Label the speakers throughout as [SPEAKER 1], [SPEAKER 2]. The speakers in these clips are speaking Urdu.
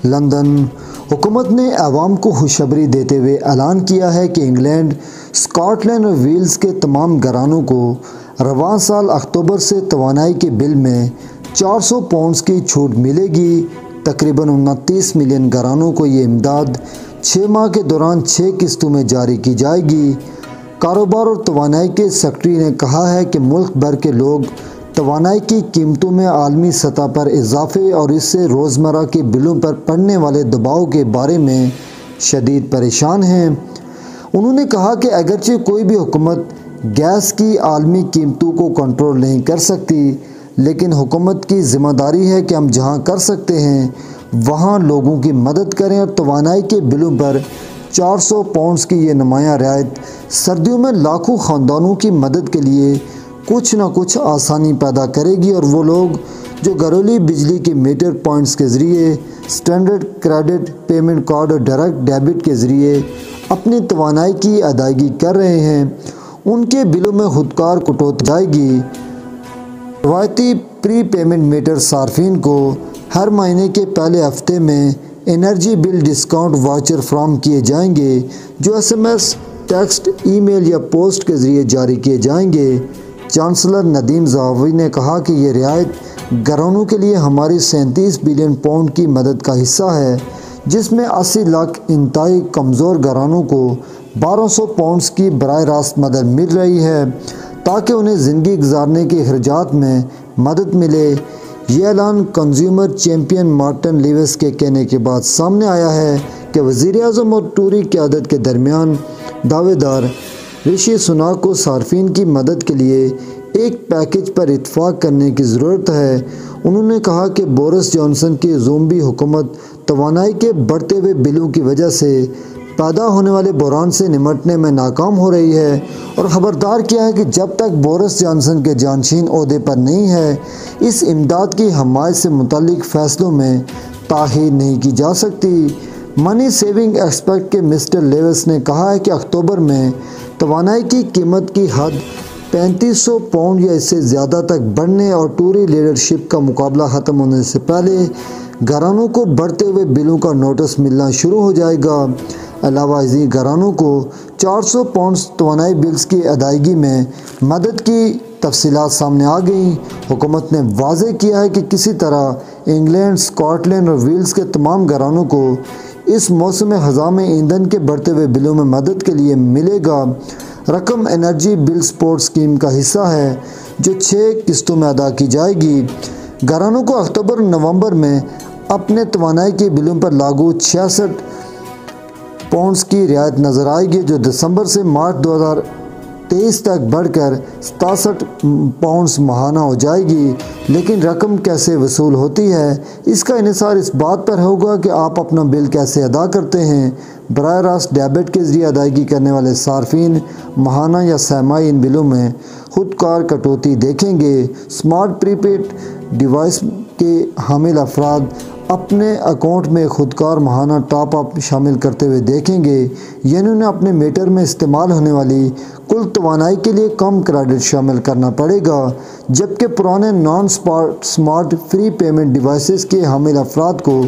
[SPEAKER 1] لندن حکومت نے عوام کو خوشخبری دیتے ہوئے اعلان کیا ہے کہ انگلینڈ، اسکاٹ لینڈ اور ویلز کے تمام گھرانوں کو رواں سال اکتوبر سے توانائی کے بل میں 400 پاؤنڈز کی چھوٹ ملے گی۔ تقریباً 29 ملین گھرانوں کو یہ امداد 6 ماہ کے دوران 6 قسطوں میں جاری کی جائے گی۔ کاروبار اور توانائی کے سیکرٹری نے کہا ہے کہ ملک بھر کے لوگ توانائی کی قیمتوں میں عالمی سطح پر اضافے اور اس سے روزمرہ کے بلوں پر پڑنے والے دباؤ کے بارے میں شدید پریشان ہیں۔ انہوں نے کہا کہ اگرچہ کوئی بھی حکومت گیس کی عالمی قیمتوں کو کنٹرول نہیں کر سکتی، لیکن حکومت کی ذمہ داری ہے کہ ہم جہاں کر سکتے ہیں وہاں لوگوں کی مدد کریں اور توانائی کے بلوں پر 400 پاؤنڈز کی یہ نمایاں رعایت سردیوں میں لاکھوں خاندانوں کی مدد کے لیے کچھ نہ کچھ آسانی پیدا کرے گی، اور وہ لوگ جو گھریلو بجلی کے میٹر پوائنٹس کے ذریعے، اسٹینڈرڈ کریڈٹ پیمنٹ کارڈ اور ڈائریکٹ ڈیبٹ کے ذریعے اپنی توانائی کی ادائیگی کر رہے ہیں، ان کے بلوں میں خودکار کٹوتی جائے گی۔ روایتی پری پیمنٹ میٹر صارفین کو ہر مہینے کے پہلے ہفتے میں انرجی بل ڈسکاؤنٹ واچر فراہم کیے جائیں گے، جو SMS، ٹیکسٹ، ای میل یا پوسٹ کے ذریعے جاری کیے جائیں گے۔ چانسلر ندیم زاوی نے کہا کہ یہ رعایت گھرانوں کے لیے ہماری 37 بلین پاؤنڈ کی مدد کا حصہ ہے، جس میں 80 لاکھ انتہائی کمزور گھرانوں کو 1200 پاؤنڈز کی براہ راست مدد مل رہی ہے تاکہ انہیں زندگی گزارنے کے اخراجات میں مدد ملے۔ یہ اعلان کنزیومر چیمپئن مارٹن لیوس کے کہنے کے بعد سامنے آیا ہے کہ وزیر اعظم اور ٹوری قیادت کے درمیان دعوے دار رشی سناک کو صارفین کی مدد کے لیے ایک پیکیج پر اتفاق کرنے کی ضرورت ہے۔ انہوں نے کہا کہ بورس جانسن کی زومبی حکومت توانائی کے بڑھتے ہوئے بلوں کی وجہ سے پیدا ہونے والے بحران سے نمٹنے میں ناکام ہو رہی ہے، اور خبردار کیا ہے کہ جب تک بورس جانسن کے جانشین عہدے پر نہیں ہے، اس امداد کی حمایت سے متعلق فیصلوں میں تاخیر نہیں کی جا سکتی۔ منی سیونگ ایکسپرٹ کے مسٹر لیوس نے کہا ہے کہ اکتوبر میں توانائی کی قیمت کی حد 3500 پاؤنڈ یا اس سے زیادہ تک بڑھنے اور ٹوری لیڈرشپ کا مقابلہ ختم ہونے سے پہلے گھرانوں کو بڑھتے ہوئے بلوں کا نوٹس ملنا شروع ہو جائے گا۔ علاوہ ازیں گھرانوں کو 400 پاؤنڈز توانائی بلز کی ادائیگی میں مدد کی تفصیلات سامنے آ گئیں۔ حکومت نے واضح کیا ہے کہ کسی طرح انگلینڈ، اسکاٹ لینڈ اور ویلز کے تمام گھرانوں کو اس موسم خزاں میں ایندھن کے بڑھتے ہوئے بلوں میں مدد کے لیے ملے گا۔ رقم انرجی بل سپورٹ اسکیم کا حصہ ہے جو 6 قسطوں میں ادا کی جائے گی۔ گھرانوں کو اکتوبر اور نومبر میں اپنے توانائی کے بلوں پر لاگو 66 پاؤنڈز کی رعایت نظر آئے گی، جو دسمبر سے مارچ 2023 تک بڑھ کر 67 پاؤنڈز ماہانہ ہو جائے گی۔ لیکن رقم کیسے وصول ہوتی ہے، اس کا انحصار اس بات پر ہوگا کہ آپ اپنا بل کیسے ادا کرتے ہیں۔ براہ راست ڈیبٹ کے ذریعے ادائیگی کرنے والے صارفین ماہانہ یا سہ ماہی ان بلوں میں خودکار کٹوتی دیکھیں گے۔ اسمارٹ پری پیڈ ڈیوائس کے حامل افراد اپنے اکاؤنٹ میں خودکار ماہانہ ٹاپ اپ شامل کرتے ہوئے دیکھیں گے، یعنی انہیں اپنے میٹر میں استعمال ہونے والی کل توانائی کے لیے کم کریڈٹ شامل کرنا پڑے گا، جبکہ پرانے naan smart free payment devices کے حامل افراد کو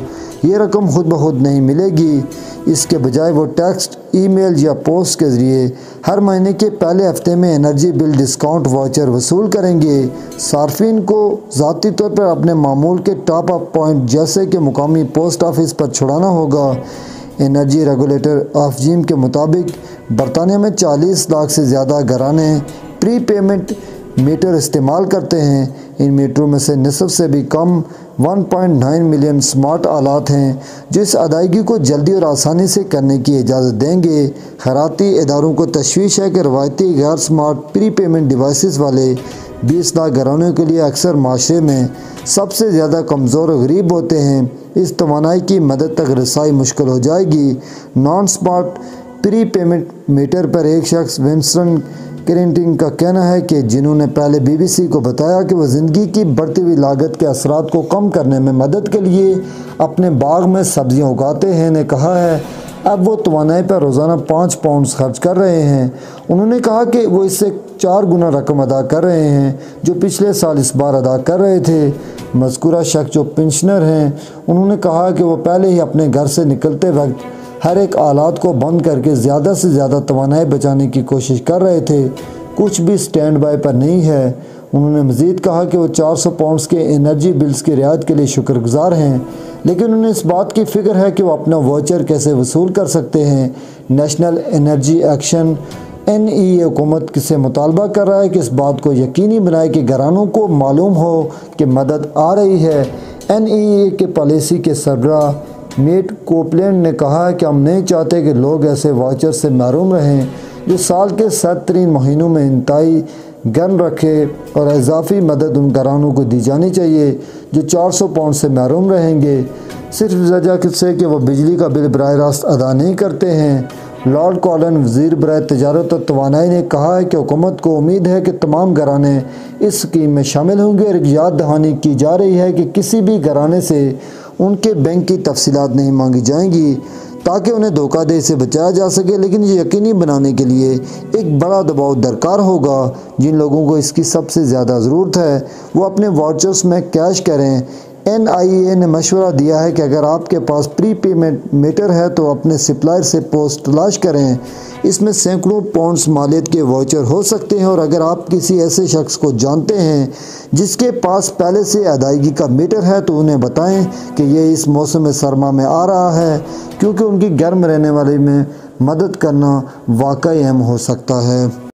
[SPEAKER 1] یہ رقم خود بخود نہیں ملے گی۔ اس کے بجائے وہ ٹیکسٹ، ای میل یا پوسٹ کے ذریعے ہر مہینے کے پہلے ہفتے میں انرجی بل ڈسکاؤنٹ واچر وصول کریں گے۔ صارفین کو ذاتی طور پر اپنے معمول کے ٹاپ اپ پوائنٹ جیسے کہ مقامی پوسٹ آفس پر چھڑانا ہوگا۔ انرجی ریگولیٹر آف جیم کے مطابق برطانیہ میں 40 لاکھ سے زیادہ گھرانے پری پیمنٹ میٹر استعمال کرتے ہیں۔ ان میٹروں میں سے نصف سے بھی کم 1.9 ملین اسمارٹ آلات ہیں جو اس ادائیگی کو جلدی اور آسانی سے کرنے کی اجازت دیں گے۔ خیراتی اداروں کو تشویش ہے کہ روایتی غیر اسمارٹ پری پیمنٹ ڈیوائسز والے 20 لاکھ گھرانوں کے لیے اکثر معاشرے میں سب سے زیادہ کمزور اور غریب ہوتے ہیں۔ اس توانائی کی مدد تک رسائی مشکل ہو جائے گی۔ نان اسمارٹ پری پیمنٹ میٹر پر ایک شخص ونسٹن کرینٹنگ کا کہنا ہے کہ جنہوں نے پہلے BBC کو بتایا کہ وہ زندگی کی بڑھتی ہوئی لاگت کے اثرات کو کم کرنے میں مدد کے لیے اپنے باغ میں سبزیاں اگاتے ہیں، نے کہا ہے اب وہ توانائی پر روزانہ 5 پاؤنڈز خرچ کر رہے ہیں۔ انہوں نے کہا کہ وہ اس سے 4 گنا رقم ادا کر رہے ہیں جو پچھلے سال اس بار ادا کر رہے تھے۔ مذکورہ شخص جو پنشنر ہیں انہوں نے کہا کہ وہ پہلے ہی اپنے گھر سے نکلتے وقت ہر ایک آلات کو بند کر کے زیادہ سے زیادہ توانائی بچانے کی کوشش کر رہے تھے، کچھ بھی سٹینڈ بائی پر نہیں ہے۔ انہوں نے مزید کہا کہ وہ 400 پاؤنڈز کے انرجی بلز کی رعایت کے لیے شکر گزار ہیں، لیکن انہیں اس بات کی فکر ہے کہ وہ اپنا واؤچر کیسے وصول کر سکتے ہیں۔ نیشنل انرجی ایکشن NEA حکومت سے مطالبہ کر رہا ہے کہ اس بات کو یقینی بنائے کہ گھرانوں کو معلوم ہو کہ مدد آ رہی ہے۔ NEA کے پالیسی کے سربراہ میٹ کوپلینڈ نے کہا کہ ہم نہیں چاہتے کہ لوگ ایسے واؤچر سے محروم رہیں جو سال کے سرد ترین مہینوں میں انتہائی گرم رکھے، اور اضافی مدد ان گھرانوں کو دی جانی چاہیے جو 400 پاؤنڈ سے محروم رہیں گے، صرف اس وجہ سے کہ وہ بجلی کا بل براہ راست ادا نہیں کرتے ہیں۔ لارڈ کالن وزیر برائے تجارت و توانائی نے کہا ہے کہ حکومت کو امید ہے کہ تمام گھرانے اس اسکیم میں شامل ہوں گے، اور ایک یاد دہانی کی جا رہی ہے کہ کسی بھی گھرانے سے ان کے بینک کی تفصیلات نہیں مانگی جائیں گی تاکہ انہیں دھوکہ دہی سے بچایا جا سکے، لیکن یہ یقینی بنانے کے لیے ایک بڑا دباؤ درکار ہوگا۔ جن لوگوں کو اس کی سب سے زیادہ ضرورت ہے وہ اپنے واؤچرز میں کیش کریں۔ NIA نے مشورہ دیا ہے کہ اگر آپ کے پاس پری پیمنٹ میٹر ہے تو اپنے سپلائر سے پوسٹ تلاش کریں، اس میں سینکڑوں پاؤنڈز مالیت کے واؤچر ہو سکتے ہیں، اور اگر آپ کسی ایسے شخص کو جانتے ہیں جس کے پاس پہلے سے ادائیگی کا میٹر ہے تو انہیں بتائیں کہ یہ اس موسم سرما میں آ رہا ہے، کیونکہ ان کی گرم رہنے والے میں مدد کرنا واقعی اہم ہو سکتا ہے۔